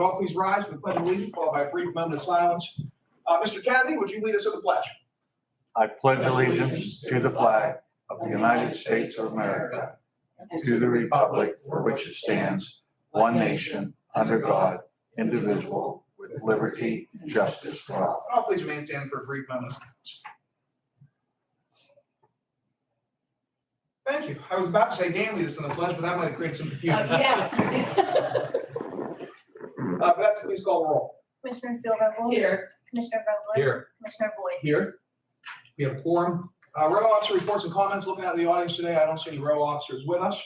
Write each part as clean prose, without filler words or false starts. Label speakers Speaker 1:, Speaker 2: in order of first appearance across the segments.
Speaker 1: all please rise for the Pledge of Allegiance, followed by a brief moment of silence. Mr. Kennedy, would you lead us in the pledge?
Speaker 2: I pledge allegiance to the flag of the United States of America and to the republic for which it stands, one nation, under God, indivisible, with liberty and justice for all.
Speaker 1: All please remain standing for a brief moment of silence. Thank you. I was about to say Dan lead us in the pledge, but that might have created some confusion.
Speaker 3: Yes.
Speaker 1: Vanessa, please call the roll.
Speaker 4: Commissioner Steelvogel?
Speaker 3: Here.
Speaker 4: Commissioner Vogler?
Speaker 1: Here.
Speaker 4: Commissioner Boyd?
Speaker 1: Here. We have a quorum. Row officer reports and comments. Looking at the audience today, I don't see any row officers with us.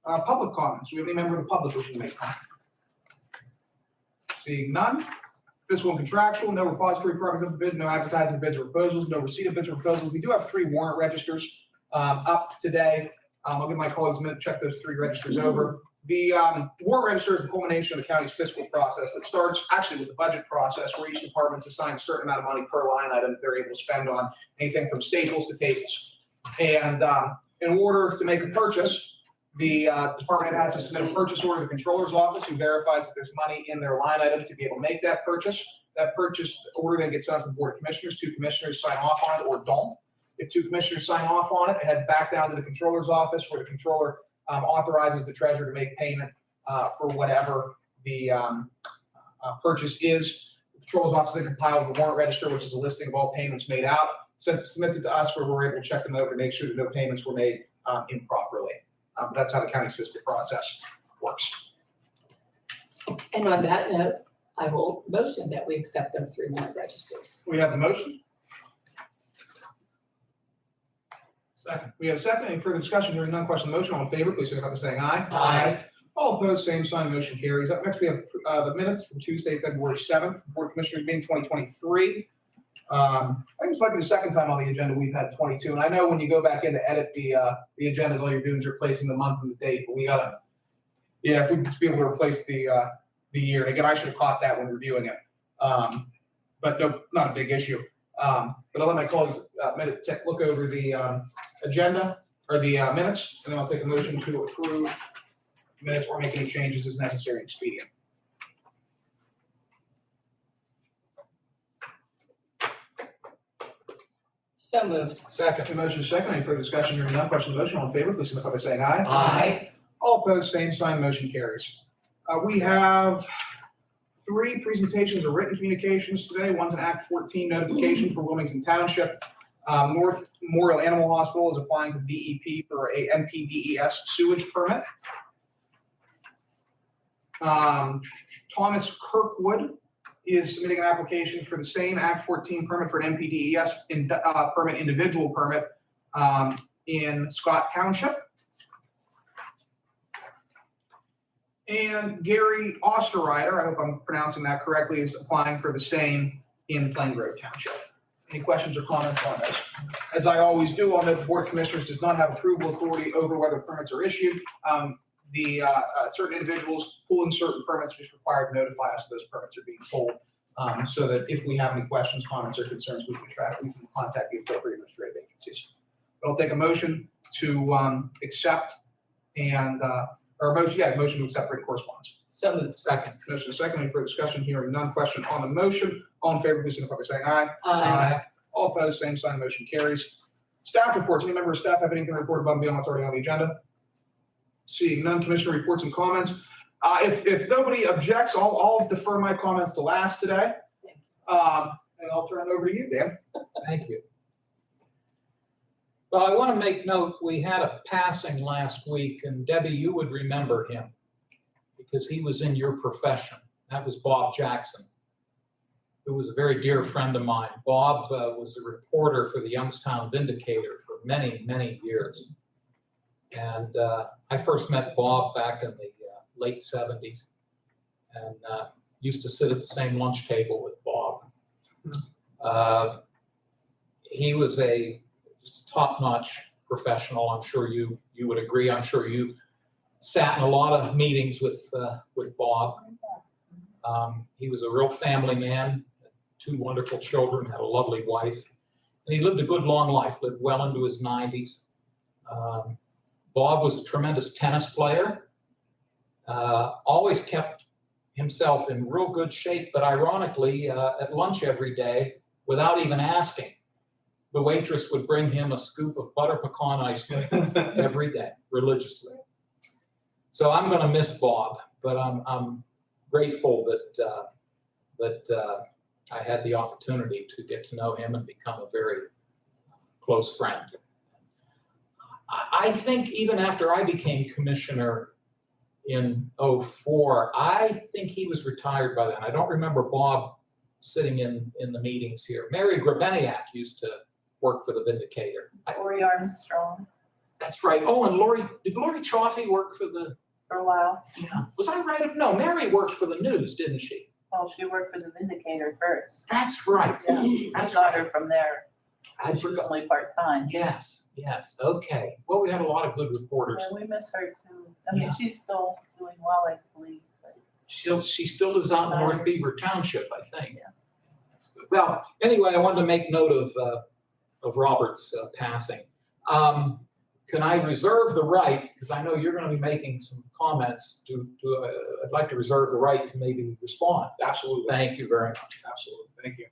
Speaker 1: Public comments. Do we have any member of the public wishing to make comment? Seeing none. Fiscal and contractual, no repository permits of bid, no advertising of bids or proposals, no receipt of bids or proposals. We do have 3 warrant registers up today. I'll give my colleagues a minute to check those 3 registers over. The warrant register is the culmination of the county's fiscal process that starts actually with the budget process, where each department's assigned a certain amount of money per line item that they're able to spend on anything from staples to tables. And in order to make a purchase, the department has to submit a purchase order to the controller's office, who verifies that there's money in their line item to be able to make that purchase. That purchase order then gets sent to the board of commissioners. 2 commissioners sign off on it or don't. If 2 commissioners sign off on it, it heads back down to the controller's office, where the controller authorizes the treasurer to make payment for whatever the purchase is. The controller's office then compiles the warrant register, which is a listing of all payments made out, submits it to us, where we're able to check them over to make sure that no payments were made improperly. That's how the county's fiscal process works.
Speaker 3: And on that note, I will motion that we accept those 3 warrant registers.
Speaker 1: We have the motion. Second. We have a second. Any further discussion? Hearing none, question on the motion. All in favor, please signify by saying aye.
Speaker 3: Aye.
Speaker 1: All opposed, same sign. Motion carries. Up next, we have the minutes from Tuesday, February 7th, Board of Commissioners meeting 2023. I think it's likely the second time on the agenda we've had 22. And I know when you go back in to edit the agendas, all you're doing is replacing the month and the date. But we gotta, if we just be able to replace the year. And again, I should have caught that when reviewing it. But no, not a big issue. But I'll let my colleagues look over the agenda or the minutes, and then I'll take a motion to approve minutes or make any changes as necessary and expedient.
Speaker 3: So moved.
Speaker 1: Second. The motion is second. Any further discussion? Hearing none, question on the motion. All in favor, please signify by saying aye.
Speaker 3: Aye.
Speaker 1: All opposed, same sign. Motion carries. We have 3 presentations of written communications today. One's an Act 14 notification for Wilmington Township. North Memorial Animal Hospital is applying to the DEP for a NPDES sewage permit. Thomas Kirkwood is submitting an application for the same Act 14 permit for an NPDES permit, individual permit, in Scott Township. And Gary Osterreiter, I hope I'm pronouncing that correctly, is applying for the same in Plain Grove Township. Any questions or comments on this? As I always do, I'll note the Board of Commissioners does not have approval authority over whether permits are issued. Certain individuals pulling certain permits are just required to notify us that those permits are being pulled, so that if we have any questions, comments, or concerns, we can contact the appropriate administrative agencies. But I'll take a motion to accept and motion to accept written correspondence.
Speaker 3: So moved.
Speaker 1: Second. Motion is second. Any further discussion? Hearing none. Question on the motion. All in favor, please signify by saying aye.
Speaker 3: Aye.
Speaker 1: All opposed, same sign. Motion carries. Staff reports. Any member of staff have anything to report above and beyond what's already on the agenda? Seeing none, commissioner reports and comments. If nobody objects, I'll defer my comments to last today. And I'll turn it over to you, Dan.
Speaker 5: Thank you. Well, I want to make note, we had a passing last week, and Debbie, you would remember him because he was in your profession. That was Bob Jackson, who was a very dear friend of mine. Bob was a reporter for the Youngstown Vindicator for many, many years. And I first met Bob back in the late 70s and used to sit at the same lunch table with Bob. He was just a top-notch professional. I'm sure you would agree. I'm sure you sat in a lot of meetings with Bob. He was a real family man, 2 wonderful children, had a lovely wife, and he lived a good long life, lived well into his 90s. Bob was a tremendous tennis player, always kept himself in real good shape, but ironically, at lunch every day, without even asking, the waitress would bring him a scoop of butter pecan ice cream every day, religiously. So I'm gonna miss Bob, but I'm grateful that I had the opportunity to get to know him and become a very close friend. I think even after I became commissioner in '04, I think he was retired by then. I don't remember Bob sitting in the meetings here. Mary Grabeniak used to work for the Vindicator.
Speaker 6: Lori Armstrong
Speaker 5: That's right. Oh, and did Lori Chaffee work for the,
Speaker 6: for a while.
Speaker 5: yeah, was I right? No, Mary worked for the news, didn't she?
Speaker 6: Well, she worked for the Vindicator first.
Speaker 5: That's right.
Speaker 6: Yeah, I
Speaker 5: That's
Speaker 6: got
Speaker 5: right.
Speaker 6: her from there.
Speaker 5: I
Speaker 6: She was
Speaker 5: forgot.
Speaker 6: only part-time.
Speaker 5: Yes, okay. Well, we had a lot of good reporters.
Speaker 6: Yeah, we miss her too. I mean,
Speaker 5: Yeah.
Speaker 6: she's still doing well, I believe. But
Speaker 5: She still lives out in North Beaver Township, I think.
Speaker 6: Yeah.
Speaker 5: That's good. Well, anyway, I wanted to make note of Robert's passing. Can I reserve the right, because I know you're going to be making some comments, I'd like to reserve the right to maybe respond.
Speaker 1: Absolutely,
Speaker 5: Thank you very much.
Speaker 1: absolutely, thank you.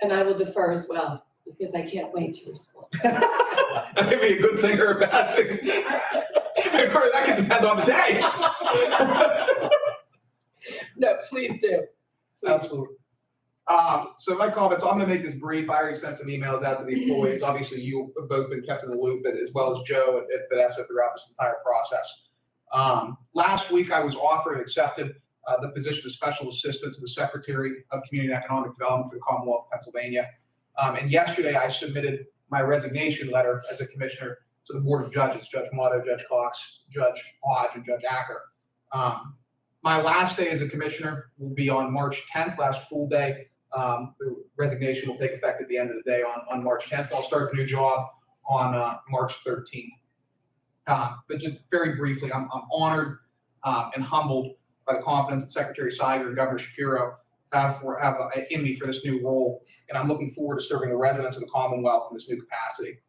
Speaker 3: And I will defer as well, because I can't wait to respond.
Speaker 1: That may be a good thing or a bad thing. Of course, that can depend on the day.
Speaker 3: No, please do. Please.
Speaker 1: Absolutely. So my comments, I'm gonna make this brief. I already sent some emails out to the employees. Obviously, you have both been kept in the loop, as well as Joe at Vanessa throughout this entire process. Last week, I was offered and accepted the position of Special Assistant to the Secretary of Community and Economic Development for the Commonwealth of Pennsylvania. And yesterday, I submitted my resignation letter as a commissioner to the Board of Judges, Judge Motto, Judge Cox, Judge Hodge, and Judge Acker. My last day as a commissioner will be on March 10th, last full day. The resignation will take effect at the end of the day on March 10th. I'll start the new job on March 13th. But just very briefly, I'm honored and humbled by the confidence that Secretary Siger and Governor Shapiro have in me for this new role, and I'm looking forward to serving the residents of the Commonwealth in this new capacity.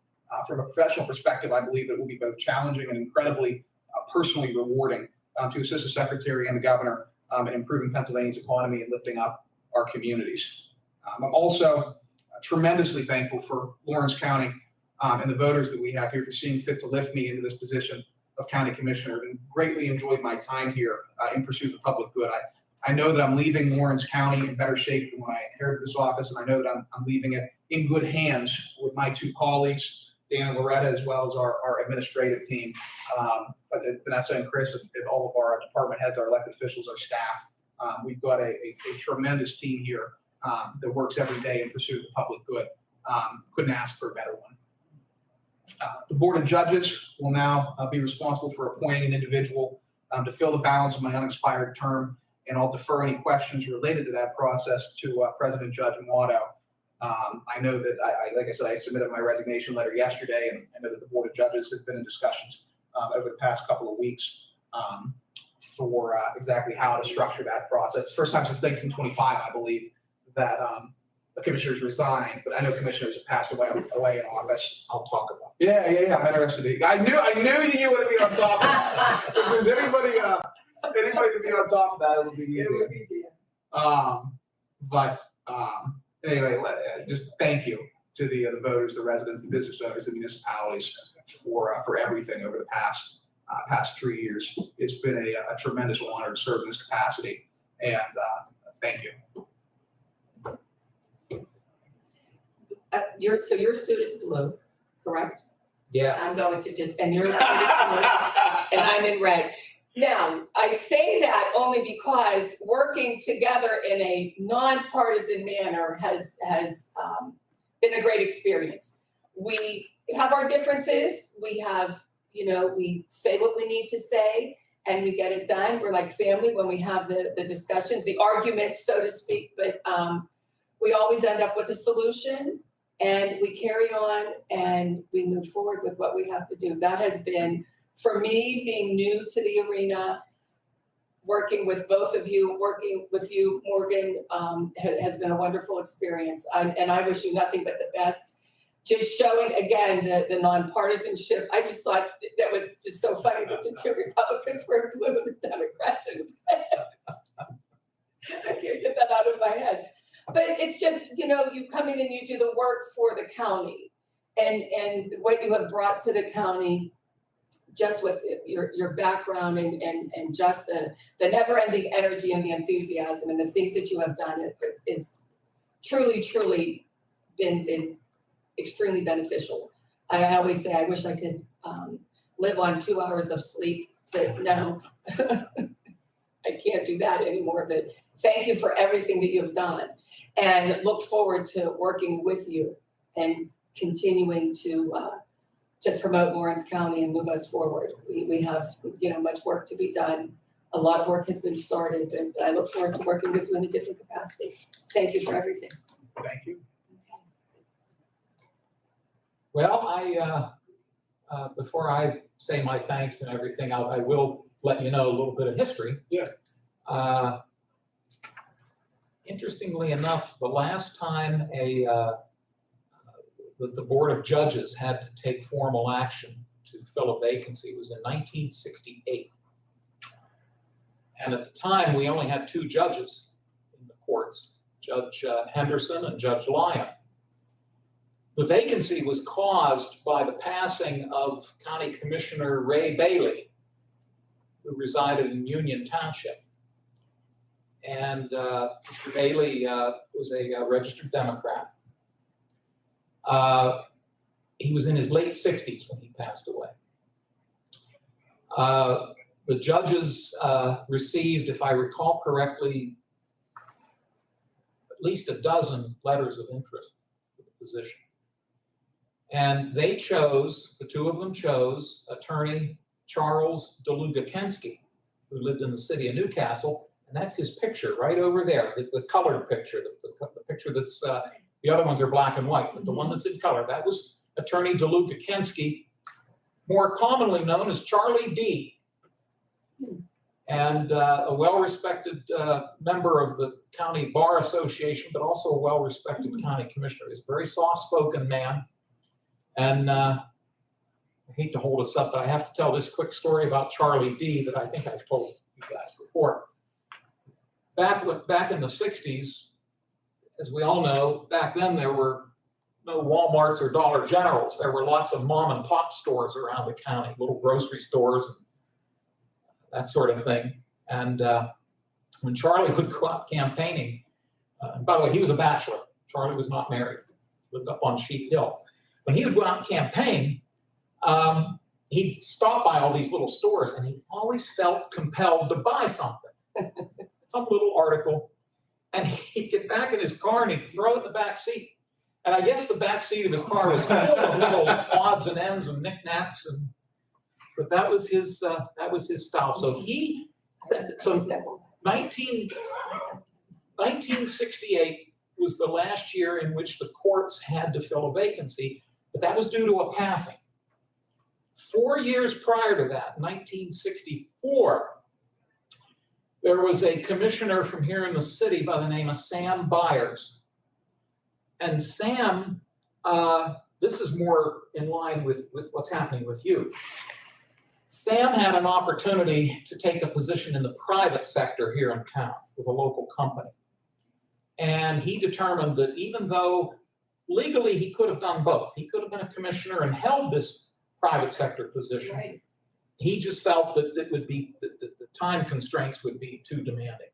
Speaker 1: From a professional perspective, I believe that it will be both challenging and incredibly personally rewarding to assist the Secretary and the Governor in improving Pennsylvania's economy and lifting up our communities. I'm also tremendously thankful for Lawrence County and the voters that we have here for seeing fit to lift me into this position of County Commissioner, and greatly enjoyed my time here in pursuit of the public good. I know that I'm leaving Lawrence County in better shape than when I inherited this office, and I know that I'm leaving it in good hands with my two colleagues, Dan and Loretta, as well as our administrative team, Vanessa and Chris, and all of our department heads, our elected officials, our staff. We've got a tremendous team here that works every day in pursuit of the public good. Couldn't ask for a better one. The Board of Judges will now be responsible for appointing an individual to fill the balance of my unexpired term, and I'll defer any questions related to that process to President Judge Amato. I know that like I said, I submitted my resignation letter yesterday, and I know that the Board of Judges has been in discussions over the past couple of weeks for exactly how to structure that process. First time since 1925, I believe, that the commissioners resigned, but I know commissioners have passed away in office.
Speaker 5: I'll talk about
Speaker 1: Yeah. I'm interested. I knew you would be on top of that. If there's anybody to be on top of that, it would be you. Anyway, just thank you to the voters, the residents, the business owners, the municipalities for everything over the past 3 years. It's been a tremendous honor to serve in this capacity, and thank you.
Speaker 3: Your suit is blue, correct?
Speaker 5: Yes.
Speaker 3: I'm going to and your suit is blue, and I'm in red. Now, I say that only because working together in a nonpartisan manner has been a great experience. We have our differences. We have, we say what we need to say, and we get it done. We're like family when we have the discussions, the arguments, so to speak, but we always end up with a solution, and we carry on and we move forward with what we have to do. That has been, for me, being new to the arena, working with both of you, working with you, Morgan, has been a wonderful experience. And I wish you nothing but the best. Just showing, again, the nonpartisanship. I just thought that was just so funny that the two Republicans were in blue and the Democrats in red. I can't get that out of my head. But it's just, you know, you come in and you do the work for the county and what you have brought to the county just with your background and just the never-ending energy and the enthusiasm and the things that you have done is truly been extremely beneficial. I always say I wish I could live on 2 hours of sleep, but no, I can't do that anymore. But thank you for everything that you've done, and look forward to working with you and continuing to promote Lawrence County and move us forward. We have, you know, much work to be done. A lot of work has been started, but I look forward to working with you in a different capacity. Thank you for everything.
Speaker 1: Thank you.
Speaker 5: Well, before I say my thanks and everything, I will let you know a little bit of history.
Speaker 1: Yeah.
Speaker 5: Interestingly enough, the last time the Board of Judges had to take formal action to fill a vacancy was in 1968. And at the time, we only had 2 judges in the courts, Judge Henderson and Judge Lyon. The vacancy was caused by the passing of County Commissioner Ray Bailey, who resided in Union Township. And Mr. Bailey was a registered Democrat. He was in his late 60s when he passed away. The judges received, if I recall correctly, at least a dozen letters of interest for the position. And they chose, the 2 of them chose attorney Charles DeLuga-Kensky, who lived in the city of Newcastle. And that's his picture right over there, the colored picture, the picture that's, the other ones are black and white, but the one that's in color, that was attorney DeLuga-Kensky, more commonly known as Charlie D. And a well-respected member of the County Bar Association, but also a well-respected county commissioner. He's a very soft-spoken man. And I hate to hold us up, but I have to tell this quick story about Charlie D that I think I've told you guys before. Back in the 60s, as we all know, back then there were no Walmarts or Dollar Generals. There were lots of mom and pop stores around the county, little grocery stores, and that sort of thing. And when Charlie would go out campaigning, and by the way, he was a bachelor. Charlie was not married, lived up on Sheep Hill. When he would go out and campaign, he'd stop by all these little stores and he always felt compelled to buy something, some little article. And he'd get back in his car and he'd throw it in the back seat. And I guess the back seat of his car was full of little odds and ends and knickknacks. But that was his style. So 1968 was the last year in which the courts had to fill a vacancy, but that was due to a passing. 4 years prior to that, 1964, there was a commissioner from here in the city by the name of Sam Byers. And Sam, this is more in line with what's happening with you. Sam had an opportunity to take a position in the private sector here in town with a local company. And he determined that even though legally he could have done both, he could have been a commissioner and held this private sector position.
Speaker 3: Right.
Speaker 5: He just felt that it would be, that the time constraints would be too demanding.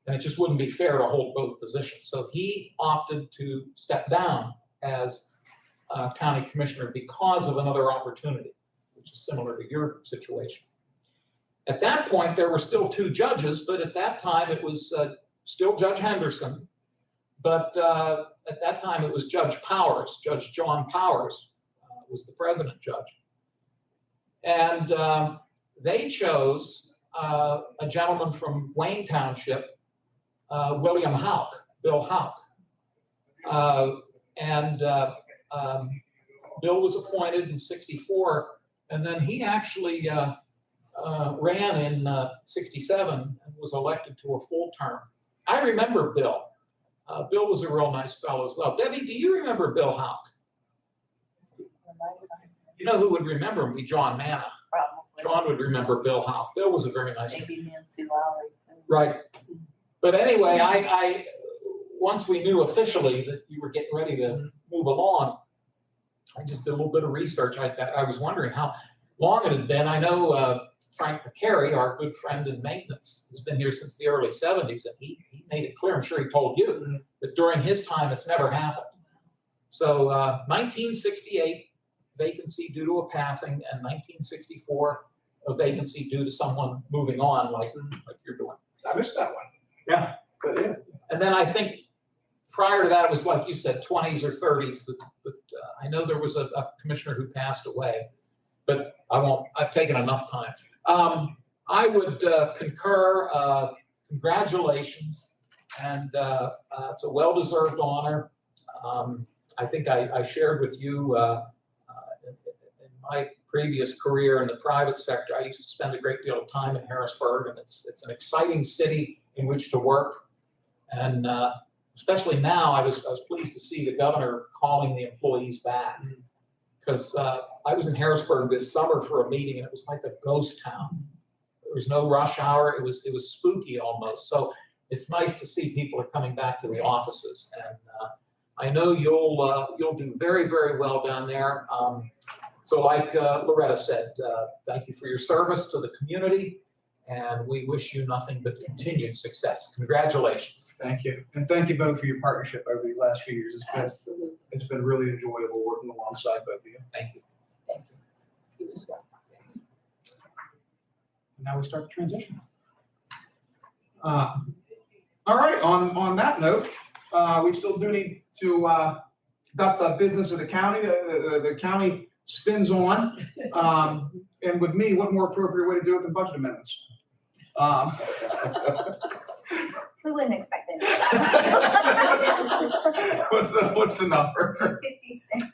Speaker 5: And it just wouldn't be fair to hold both positions. So he opted to step down as county commissioner because of another opportunity, which is similar to your situation. At that point, there were still 2 judges, but at that time it was still Judge Henderson. But at that time it was Judge Powers, Judge John Powers was the president judge. And they chose a gentleman from Wayne Township, William Houck, Bill Houck. Bill was appointed in 64, and then he actually ran in 67 and was elected to a full term. I remember Bill. Bill was a real nice fellow as well. Debbie, do you remember Bill Houck? You know who would remember him? Would be John Manna.
Speaker 6: Probably.
Speaker 5: John would remember Bill Houck. Bill was a very nice man.
Speaker 6: Maybe Nancy Lowry.
Speaker 5: Right. But anyway, once we knew officially that you were getting ready to move along, I just did a little bit of research. I was wondering how long it had been. I know Frank McCary, our good friend in maintenance, has been here since the early 70s, and he made it clear, I'm sure he told you, that during his time, it's never happened. So 1968, vacancy due to a passing, and 1964, a vacancy due to someone moving on like you're doing.
Speaker 1: I missed that one. Yeah, but yeah.
Speaker 5: And then I think prior to that, it was like you said, 20s or 30s. But I know there was a commissioner who passed away, but I've taken enough time. I would concur, congratulations, and it's a well-deserved honor. I think I shared with you in my previous career in the private sector, I used to spend a great deal of time in Harrisburg, and it's an exciting city in which to work. And especially now, I was pleased to see the governor calling the employees back, because I was in Harrisburg this summer for a meeting, and it was like a ghost town. There was no rush hour. It was spooky almost. So it's nice to see people are coming back to the offices, and I know you'll do very, very well down there. So like Loretta said, thank you for your service to the community, and we wish you nothing but continued success. Congratulations.
Speaker 1: Thank you. And thank you both for your partnership over these last few years.
Speaker 3: Absolutely.
Speaker 1: It's been really enjoyable working alongside both of you.
Speaker 5: Thank you.
Speaker 3: Thank you. You as well. Thanks.
Speaker 1: And now we start the transition. All right, on that note, we still do need to conduct the business of the county. The county spins on. And with me, what more appropriate way to do it than budget amendments?
Speaker 4: We wouldn't expect it.
Speaker 1: What's the number?
Speaker 4: 56.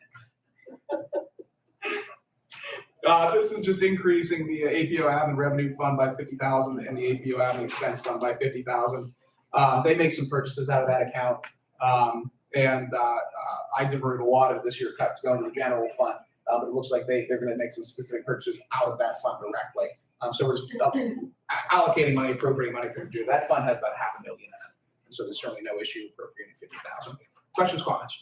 Speaker 1: This is just increasing the APO admin revenue fund by $50,000 and the APO admin expense fund by $50,000. They make some purchases out of that account, and I diverted a lot of this year cut to go into the general fund. But it looks like they're going to make some specific purchases out of that fund directly. So we're just allocating money, appropriating money for them to do. That fund has about $500,000 in it, and so there's certainly no issue appropriating $50,000. Questions, comments?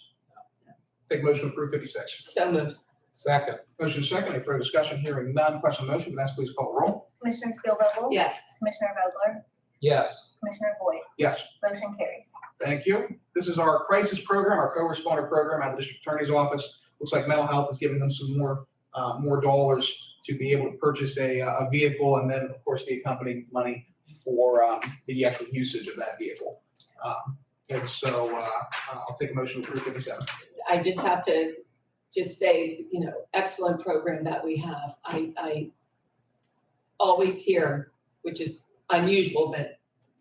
Speaker 1: Take a motion to approve 56.
Speaker 3: So moved.
Speaker 5: Second.
Speaker 1: Motion is second. Any further discussion? Hearing none. Question on the motion. Vanessa, please call the roll.
Speaker 4: Commissioner Spielvogel?
Speaker 3: Yes.
Speaker 4: Commissioner Vogler?
Speaker 5: Yes.
Speaker 4: Commissioner Boyd?
Speaker 1: Yes.
Speaker 4: Motion carries.
Speaker 1: Thank you. This is our crisis program, our co-responder program out of the district attorney's office. Looks like mental health is giving them some more dollars to be able to purchase a vehicle, and then of course the accompanying money for the actual usage of that vehicle. And so I'll take a motion to approve 57.
Speaker 3: I just have to say, excellent program that we have. I always hear, which is unusual, but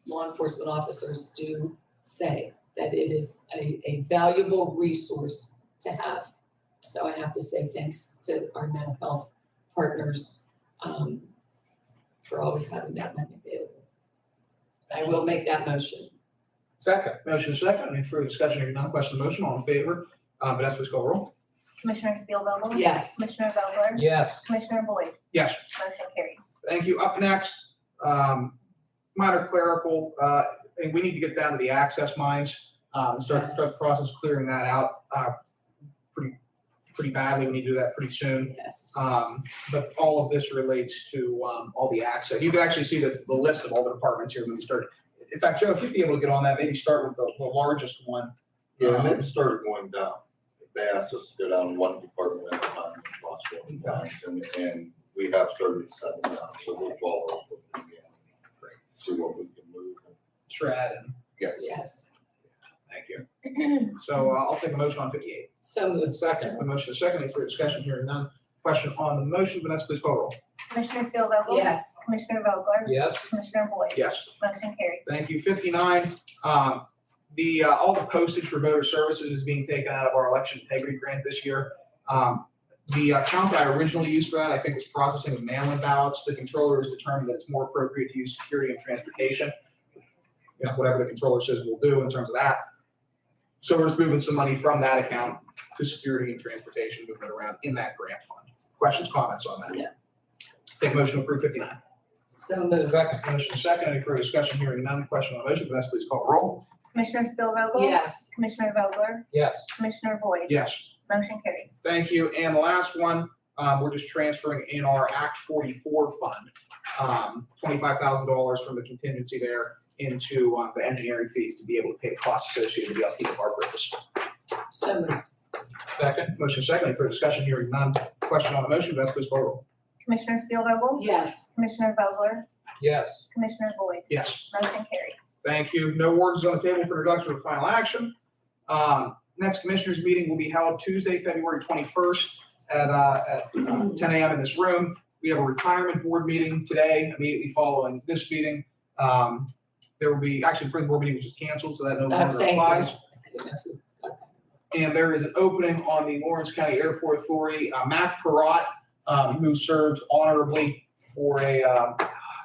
Speaker 3: law enforcement officers do say that it is a valuable resource to have. So I have to say thanks to our mental health partners for always having that money available. I will make that motion.
Speaker 5: Second.
Speaker 1: Motion is second. Any further discussion? Hearing none. Question on the motion. All in favor? Vanessa, please call the roll.
Speaker 4: Commissioner Spielvogel?
Speaker 3: Yes.
Speaker 4: Commissioner Vogler?
Speaker 5: Yes.
Speaker 4: Commissioner Boyd?
Speaker 1: Yes.
Speaker 4: Motion carries.
Speaker 1: Thank you. Up next, minor clerical, and we need to get down to the access mines and start the process of clearing that out pretty badly. We need to do that pretty soon.
Speaker 3: Yes.
Speaker 1: But all of this relates to all the access. You can actually see the list of all the departments here when we start. In fact, Joe, if you'd be able to get on that, maybe start with the largest one.
Speaker 7: Yeah, and it started going down. They asked us to go down one department at a time, possible times, and we have started setting down, so we'll follow up with them again. Great. See what we can move.
Speaker 1: Shred and
Speaker 7: Yes.
Speaker 3: Yes.
Speaker 1: thank you. So I'll take a motion on 58.
Speaker 3: So moved.
Speaker 5: Second.
Speaker 1: A motion is second. Any further discussion? Hearing none. Question on the motion. Vanessa, please call roll.
Speaker 4: Commissioner Spielvogel?
Speaker 3: Yes.
Speaker 4: Commissioner Vogler?
Speaker 5: Yes.
Speaker 4: Commissioner Boyd?
Speaker 1: Yes.
Speaker 4: Motion carries.
Speaker 1: Thank you. 59. All the postage for voter services is being taken out of our election integrity grant this year. The account that I originally used for that, I think, was processing of mail-in ballots. The controller has determined that it's more appropriate to use security and transportation. Whatever the controller says we'll do in terms of that. So we're just moving some money from that account to security and transportation, moving it around in that grant fund. Questions, comments on that?
Speaker 3: No.
Speaker 1: Take a motion to approve 59.
Speaker 3: So moved.
Speaker 5: Second.
Speaker 1: Motion second, any further discussion? Hearing none, question on the motion, Vanessa, please call the roll.
Speaker 4: Commissioner Spielvogel?
Speaker 3: Yes.
Speaker 4: Commissioner Vogler?
Speaker 5: Yes.
Speaker 4: Commissioner Boyd?
Speaker 1: Yes.
Speaker 4: Motion carries.
Speaker 1: Thank you. And the last one, we're just transferring in our Act 44 fund, $25,000 from the contingency there into the engineering fees to be able to pay the costs associated with the upkeep of our bridges.
Speaker 3: So moved.
Speaker 5: Second.
Speaker 1: Motion second, any further discussion? Hearing none, question on the motion, Vanessa, please call the roll.
Speaker 4: Commissioner Spielvogel?
Speaker 3: Yes.
Speaker 4: Commissioner Vogler?
Speaker 5: Yes.
Speaker 4: Commissioner Boyd?
Speaker 1: Yes.
Speaker 4: Motion carries.
Speaker 1: Thank you. No orders on the table for introduction or final action. Next commissioners meeting will be held Tuesday, February 21st at 10 a.m. in this room. We have a retirement board meeting today, immediately following this meeting. There will be, actually, the prison board meeting was just canceled, so that no longer
Speaker 3: Thank you.
Speaker 1: applies. And there is an opening on the Lawrence County Airport Authority. Matt Perrott, who served honorably for I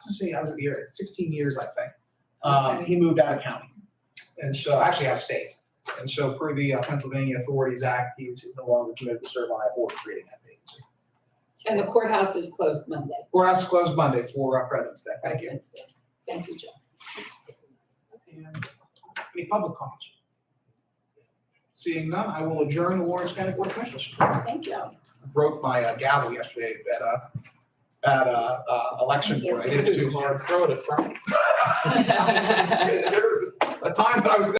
Speaker 1: was at the air 16 years, I think. He moved out of county, and so actually out of state. And so per the Pennsylvania Authorities Act, he's no longer permitted to serve on that board, creating that vacancy.
Speaker 3: And the courthouse is closed Monday.
Speaker 1: Courthouse is closed Monday for President's Day. Thank you.
Speaker 3: President's Day. Thank you, Joe.
Speaker 1: And any public comments? Seeing none, I will adjourn the Lawrence County Board of Commissioners.
Speaker 3: Thank you.
Speaker 1: Broke my gavel yesterday at election board. I did it too hard.
Speaker 5: Throw it at Frank.
Speaker 1: There was a time that I was